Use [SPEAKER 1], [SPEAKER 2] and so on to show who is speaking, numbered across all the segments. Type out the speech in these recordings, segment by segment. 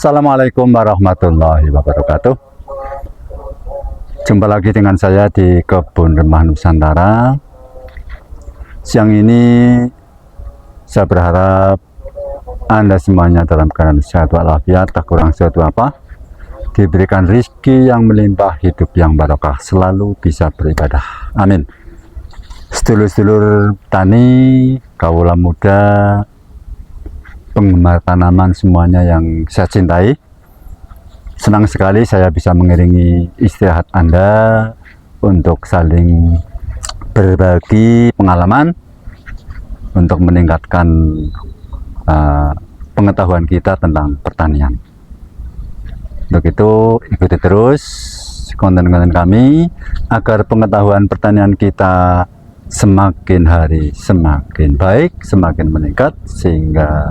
[SPEAKER 1] Assalamualaikum warahmatullahi wabarakatuh. Jumpa lagi dengan saya di Kebun Remah Nusantara. Siang ini saya berharap Anda semuanya dalam keadaan sehat walafiat, tak kurang suatu apa, diberikan rezeki yang melimpah, hidup yang barokah, selalu bisa beribadah. Amin. Sedulur-sedulur tani, kawula muda, penggemar tanaman semuanya yang saya cintai, senang sekali saya bisa mengiringi istirahat Anda untuk saling berbagi pengalaman untuk meningkatkan pengetahuan kita tentang pertanian. Untuk itu ikuti terus konten-konten kami agar pengetahuan pertanian kita semakin hari semakin baik, semakin meningkat, sehingga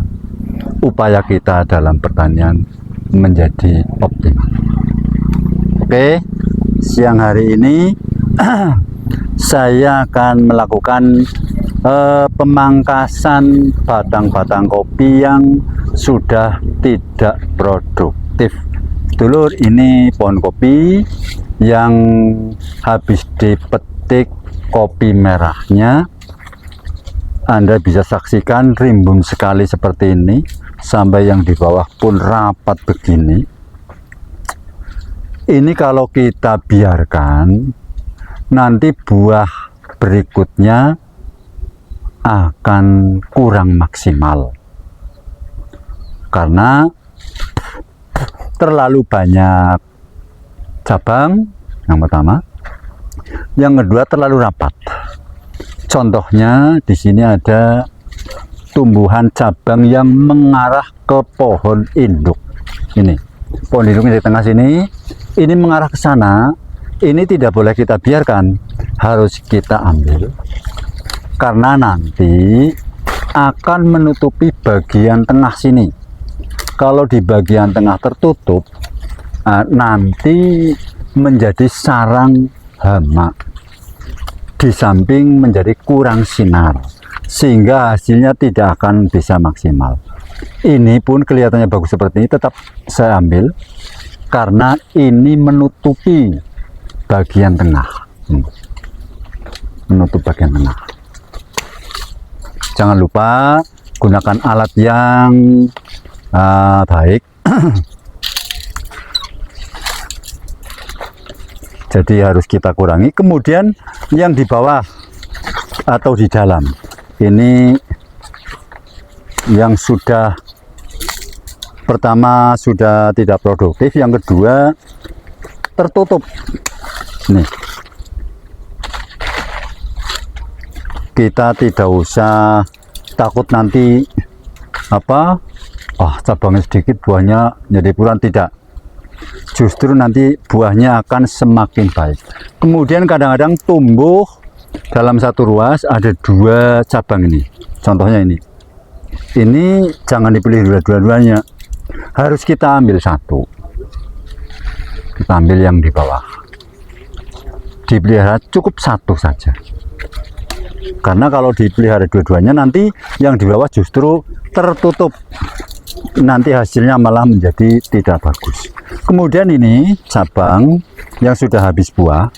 [SPEAKER 1] upaya kita dalam pertanian menjadi optimal. Oke, siang hari ini saya akan melakukan pemangkasan batang-batang kopi yang sudah tidak produktif. Dulur, ini pohon kopi yang habis dipetik kopi merahnya. Anda bisa saksikan rimbun sekali seperti ini, sampai yang di bawah pun rapat begini. Ini kalau kita biarkan, nanti buah berikutnya akan kurang maksimal karena terlalu banyak cabang, yang pertama. Yang kedua, terlalu rapat. Contohnya di sini ada tumbuhan cabang yang mengarah ke pohon induk. Ini pohon induknya di tengah sini, ini mengarah ke sana. Ini tidak boleh kita biarkan, harus kita ambil karena nanti akan menutupi bagian tengah sini. Kalau di bagian tengah tertutup, nanti menjadi sarang hama, di samping menjadi kurang sinar, sehingga hasilnya tidak akan bisa maksimal. Ini pun kelihatannya bagus seperti ini, tetap saya ambil karena ini menutupi bagian tengah, menutup bagian tengah. Jangan lupa gunakan alat yang baik. Jadi harus kita kurangi. Kemudian yang di bawah atau di dalam ini yang sudah pertama sudah tidak produktif, yang kedua tertutup. Nih, kita tidak usah takut nanti cabangnya sedikit buahnya jadi kurang, tidak. Justru nanti buahnya akan semakin baik. Kemudian kadang-kadang tumbuh dalam satu ruas ada dua cabang ini. Contohnya ini jangan dipilih dua-duanya, harus kita ambil satu. Kita ambil yang di bawah, dipelihara cukup satu saja. Karena kalau dipelihara dua-duanya, nanti yang di bawah justru tertutup, nanti hasilnya malah menjadi tidak bagus. Kemudian ini cabang yang sudah habis buah,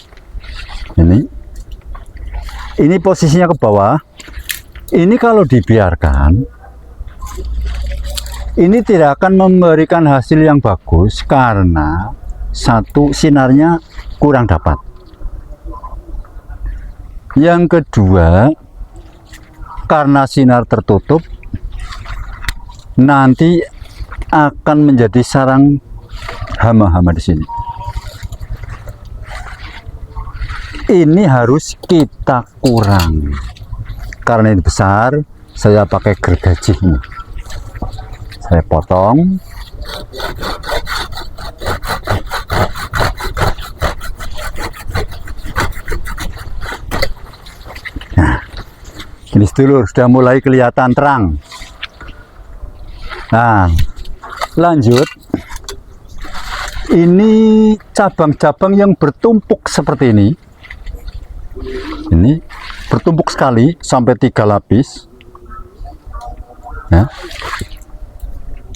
[SPEAKER 1] ini posisinya ke bawah. Ini kalau dibiarkan, ini tidak akan memberikan hasil yang bagus karena satu, sinarnya kurang dapat. Yang kedua, karena sinar tertutup, nanti akan menjadi sarang hama-hama di sini. Ini harus kita kurangi. Karena ini besar, saya pakai gergaji ini. Saya potong. Nah, ini sedulur sudah mulai kelihatan terang. Nah, lanjut. Ini cabang-cabang yang bertumpuk seperti ini bertumpuk sekali sampai 3 lapis ya.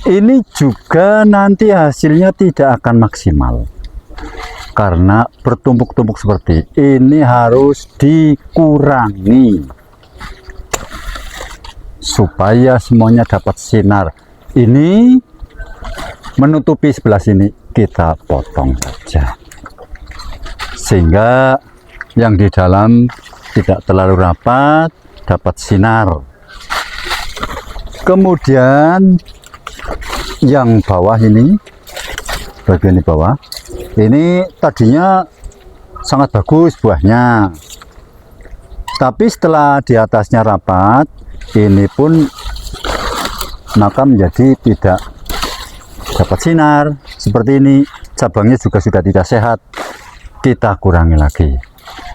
[SPEAKER 1] ini juga nanti hasilnya tidak akan maksimal karena bertumpuk-tumpuk seperti ini. Harus dikurangi supaya semuanya dapat sinar. Ini menutupi sebelah sini, kita potong saja sehingga yang di dalam tidak terlalu rapat, dapat sinar. Kemudian yang bawah ini, bagian di bawah ini tadinya sangat bagus buahnya, tapi setelah di atasnya rapat, ini pun maka menjadi tidak dapat sinar seperti ini. Cabangnya juga sudah tidak sehat, kita kurangi lagi.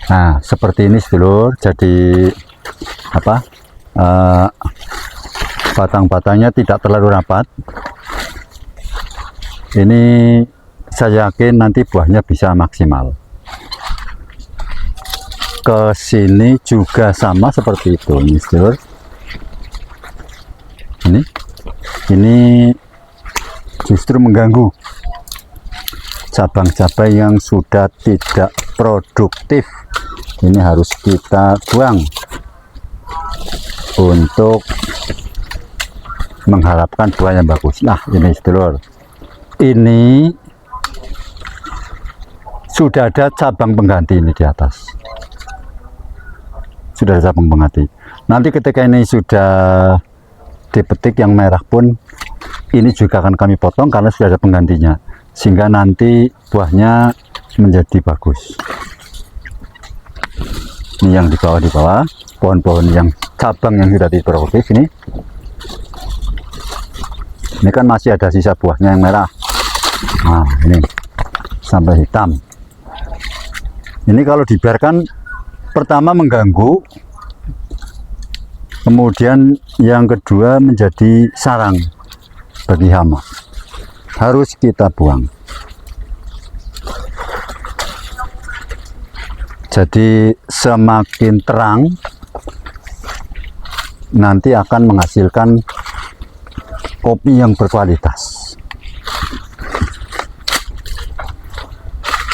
[SPEAKER 1] Nah seperti ini sedulur, jadi apa, batang-batangnya tidak terlalu rapat. Ini saya yakin nanti buahnya bisa maksimal. Ke sini juga sama seperti itu. Ini sedulur, ini justru mengganggu cabang-cabang yang sudah tidak produktif. Ini harus kita buang untuk mengharapkan buah yang bagus. Nah ini sedulur, ini sudah ada cabang pengganti ini di atas, sudah ada cabang pengganti. Nanti ketika ini sudah dipetik yang merah pun, ini juga akan kami potong karena sudah ada penggantinya, sehingga nanti buahnya menjadi bagus. Ini yang di bawah pohon-pohon yang cabang yang sudah diproduktif ini kan masih ada sisa buahnya yang merah. Nah ini sampai hitam. Ini kalau dibiarkan, pertama mengganggu, kemudian yang kedua menjadi sarang bagi hama. Harus kita buang. Jadi semakin terang nanti akan menghasilkan kopi yang berkualitas.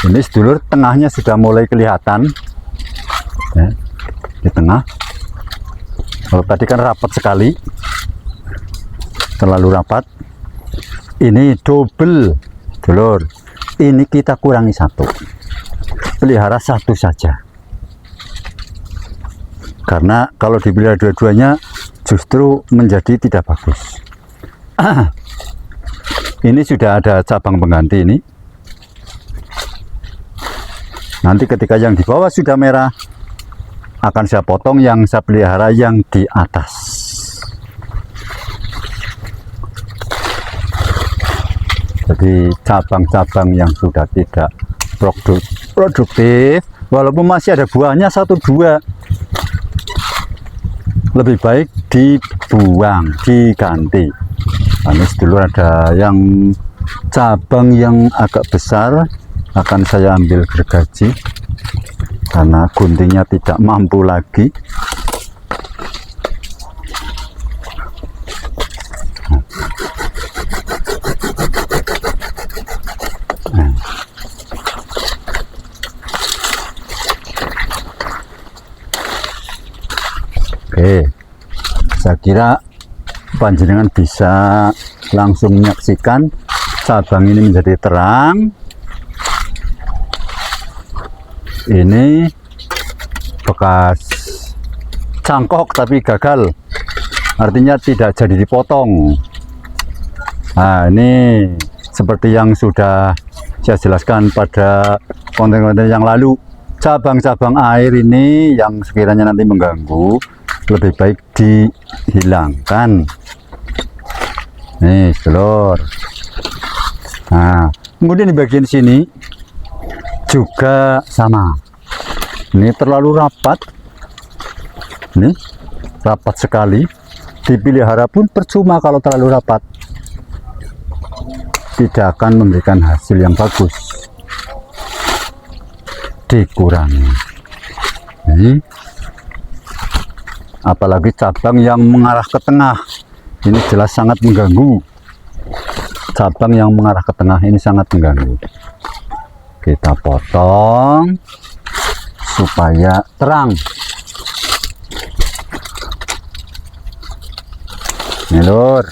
[SPEAKER 1] Ini sedulur, tengahnya sudah mulai kelihatan ya, di tengah. Kalau tadi kan rapat sekali, terlalu rapat. Ini double sedulur, ini kita kurangi satu, pelihara satu saja, karena kalau dipelihara dua-duanya justru menjadi tidak bagus. Ini sudah ada cabang pengganti ini. Nanti ketika yang di bawah sudah merah, akan saya potong yang saya pelihara yang di atas. Jadi cabang-cabang yang sudah tidak produktif, walaupun masih ada buahnya 1-2, lebih baik dibuang, diganti. Ini dulu ada yang cabang yang agak besar, akan saya ambil gergaji karena guntingnya tidak mampu lagi. Oke, saya kira panjenengan bisa langsung menyaksikan cabang ini menjadi terang. Ini bekas cangkok tapi gagal, artinya tidak jadi dipotong. Nah ini seperti yang sudah saya jelaskan pada konten-konten yang lalu, cabang-cabang air ini yang sekiranya nanti mengganggu lebih baik dihilangkan. Nih telur. Nah kemudian di bagian sini juga sama, ini terlalu rapat, ini rapat sekali, dipelihara pun percuma kalau terlalu rapat, tidak akan memberikan hasil yang bagus. Dikurangi. Ini apalagi cabang yang mengarah ke tengah, ini jelas sangat mengganggu. cabang yang mengarah ke tengah ini sangat mengganggu. Kita potong supaya terang. Ini lur,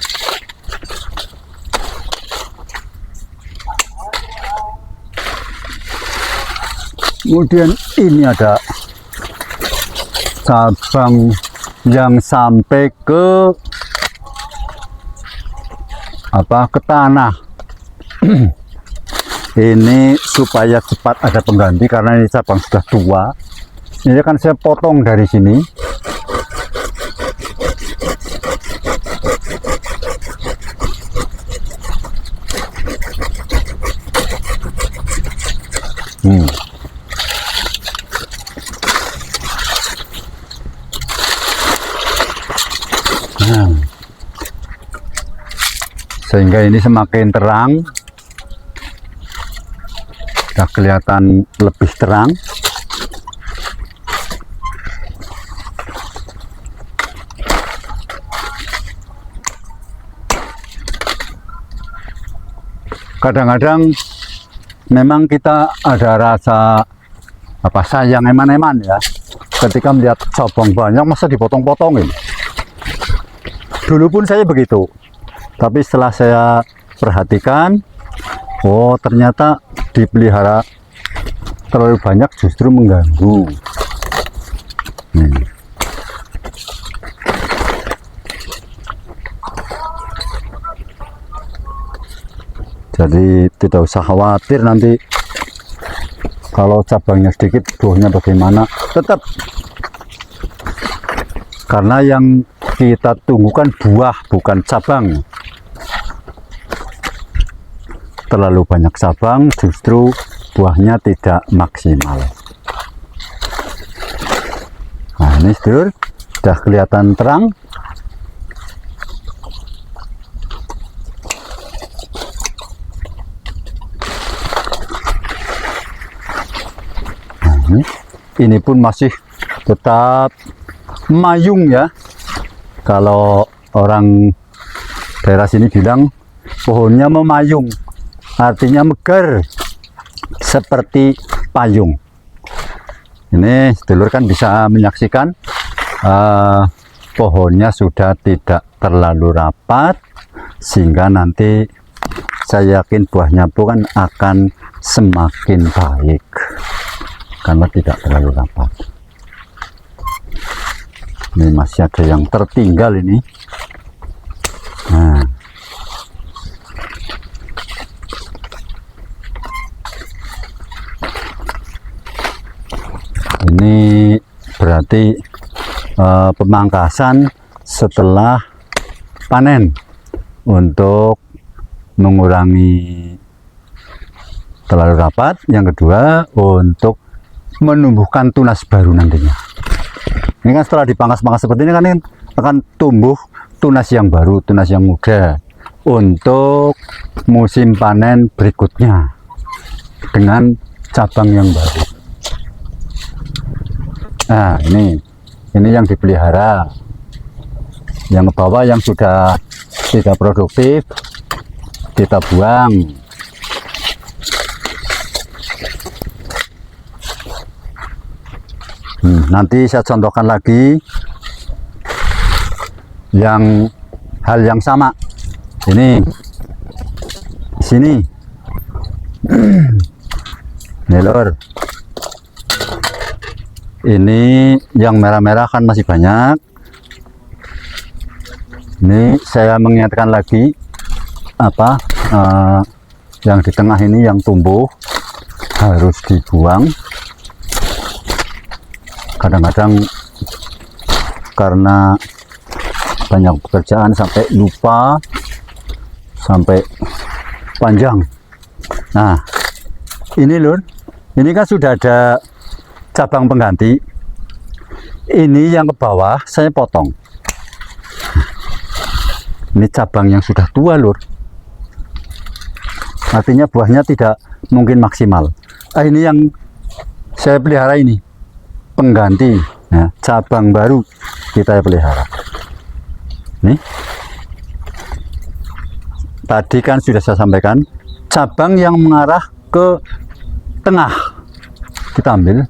[SPEAKER 1] kemudian ini ada cabang yang sampai ke ke tanah. Ini supaya cepat ada pengganti karena ini cabang sudah tua. Ini kan saya potong dari sini. Sehingga ini semakin terang, sudah kelihatan lebih terang. Kadang-kadang memang kita ada rasa sayang eman-eman ya, ketika melihat cabang banyak masa dipotong-potongin. Dulu pun saya begitu, tapi setelah saya perhatikan, oh ternyata dipelihara terlalu banyak justru mengganggu. Jadi tidak usah khawatir nanti kalau cabangnya sedikit buahnya bagaimana, tetap, karena yang kita tunggukan buah bukan cabang. Terlalu banyak cabang justru buahnya tidak maksimal. Nah ini sedulur, sudah kelihatan terang. Nah, ini pun masih tetap mayung ya. Kalau orang daerah sini bilang pohonnya memayung, artinya megar seperti payung. Ini sedulur kan bisa menyaksikan pohonnya sudah tidak terlalu rapat, sehingga nanti saya yakin buahnya pun akan semakin baik karena tidak terlalu rapat. Ini masih ada yang tertinggal ini. Nah, ini berarti pemangkasan setelah panen untuk mengurangi terlalu rapat. Yang kedua untuk menumbuhkan tunas baru nantinya. Ini kan setelah dipangkas-pangkas seperti ini kan akan tumbuh tunas yang baru, tunas yang muda untuk musim panen berikutnya dengan cabang yang baru. Nah ini yang dipelihara. Yang ke bawah yang sudah tidak produktif kita buang. Nanti saya contohkan lagi yang hal yang sama. Ini sini, nih lor. Ini yang merah-merah kan masih banyak. Ini saya mengingatkan lagi yang di tengah ini yang tumbuh harus dibuang. Kadang-kadang karena banyak pekerjaan sampai lupa, sampai panjang. Nah ini lur, ini kan sudah ada cabang pengganti. Ini yang ke bawah saya potong. Ini cabang yang sudah tua lur, artinya buahnya tidak mungkin maksimal. Ini yang saya pelihara ini pengganti ya, cabang baru kita pelihara. Nih tadi kan sudah saya sampaikan, cabang yang mengarah ke tengah kita ambil,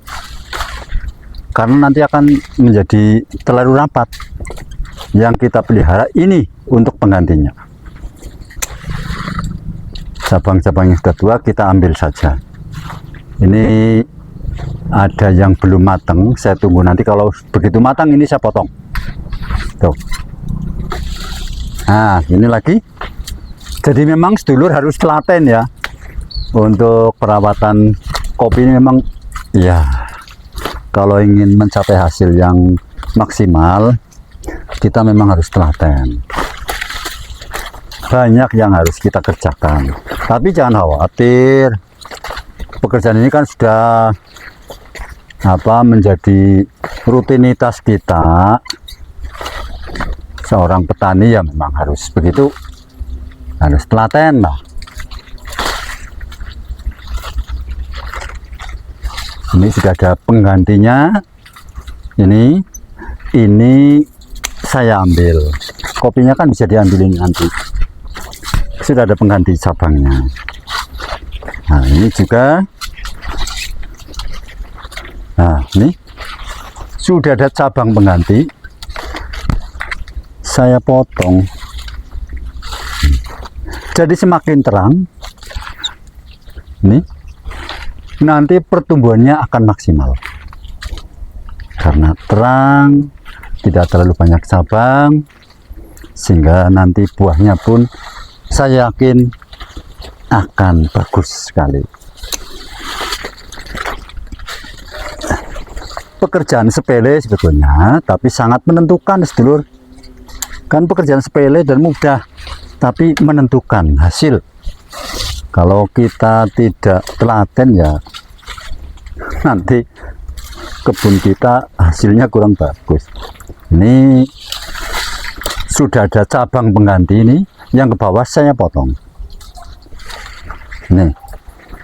[SPEAKER 1] karena nanti akan menjadi terlalu rapat. Yang kita pelihara ini untuk penggantinya. Cabang-cabang yang sudah tua kita ambil saja. Ini ada yang belum matang, saya tunggu nanti kalau begitu matang ini saya potong. Tuh. Nah, ini lagi. Jadi memang sedulur harus telaten ya. Untuk perawatan kopi ini memang ya, kalau ingin mencapai hasil yang maksimal, kita memang harus telaten. Banyak yang harus kita kerjakan. Tapi jangan khawatir. Pekerjaan ini kan sudah menjadi rutinitas kita. Seorang petani ya memang harus begitu, harus telaten lah. Ini sudah ada penggantinya. Ini saya ambil. Kopinya kan bisa diambilin nanti. Sudah ada pengganti cabangnya. Nah, ini juga. Nah, ini sudah ada cabang pengganti. Saya potong. Jadi semakin terang. Ini nanti pertumbuhannya akan maksimal. Karena terang, tidak terlalu banyak cabang, sehingga nanti buahnya pun saya yakin akan bagus sekali. Pekerjaan sepele sebetulnya, tapi sangat menentukan sedulur. Kan pekerjaan sepele dan mudah, tapi menentukan hasil. Kalau kita tidak telaten ya, nanti kebun kita hasilnya kurang bagus. Ini sudah ada cabang pengganti ini, yang ke bawah saya potong. Nih,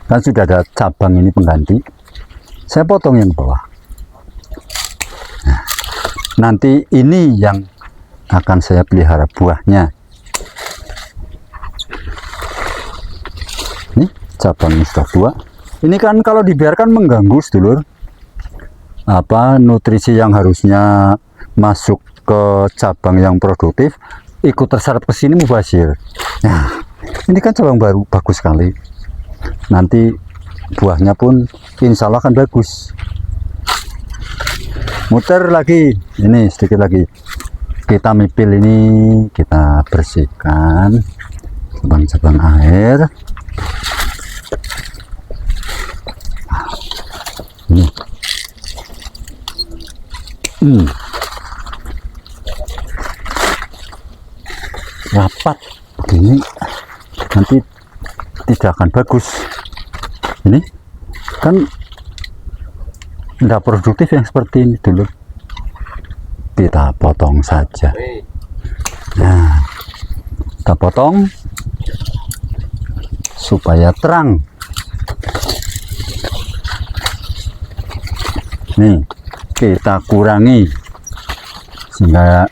[SPEAKER 1] kan sudah ada cabang ini pengganti, saya potong yang ke bawah. Nah, nanti ini yang akan saya pelihara buahnya. Nih, cabangnya sudah tua. Ini kan kalau dibiarkan mengganggu sedulur. Nutrisi yang harusnya masuk ke cabang yang produktif ikut terserap ke sini mubazir. Nah, ini kan cabang baru bagus sekali. Nanti buahnya pun insya Allah akan bagus. Muter lagi, ini sedikit lagi. Kita mipil ini, kita bersihkan cabang-cabang air. Ini. Rapat begini nanti tidak akan bagus. Ini kan tidak produktif yang seperti ini dulu. Kita potong saja. Nah, kita potong supaya terang. Nih, kita kurangi sehingga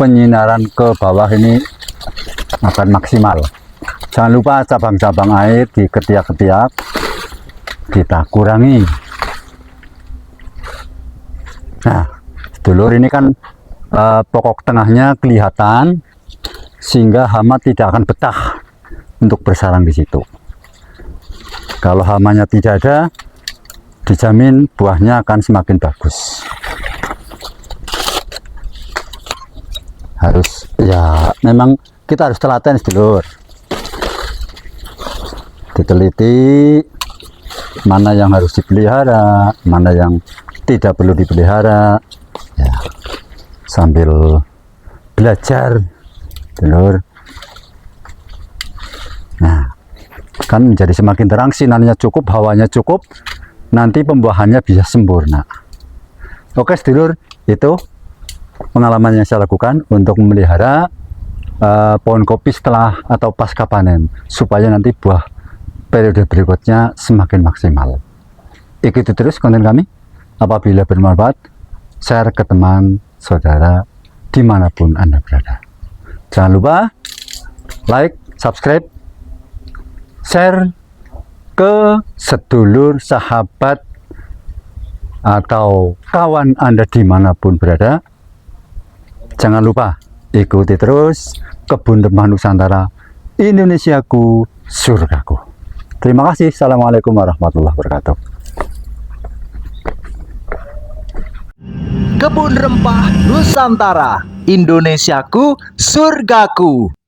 [SPEAKER 1] penyinaran ke bawah ini akan maksimal. Jangan lupa cabang-cabang air di ketiak-ketiak kita kurangi. Nah, sedulur, ini kan pokok tengahnya kelihatan sehingga hama tidak akan betah untuk bersarang di situ. Kalau hamanya tidak ada, dijamin buahnya akan semakin bagus. Harus ya, memang kita harus telaten sedulur. Diteliti mana yang harus dipelihara, mana yang tidak perlu dipelihara ya, sambil belajar sedulur. Nah, kan menjadi semakin terang, sinarnya cukup, hawanya cukup, nanti pembuahannya bisa sempurna. Oke sedulur, itu pengalaman yang saya lakukan untuk memelihara pohon kopi setelah atau pasca panen, supaya nanti buah periode berikutnya semakin maksimal. Ikuti terus konten kami. Apabila bermanfaat, share ke teman saudara dimanapun Anda berada. Jangan lupa like, subscribe, share ke sedulur, sahabat, atau kawan Anda dimanapun berada. Jangan lupa ikuti terus Kebun Rempah Nusantara, Indonesiaku, surgaku. Terima kasih. Assalamualaikum warahmatullahi wabarakatuh.
[SPEAKER 2] Kebun Rempah Nusantara, Indonesiaku, surgaku.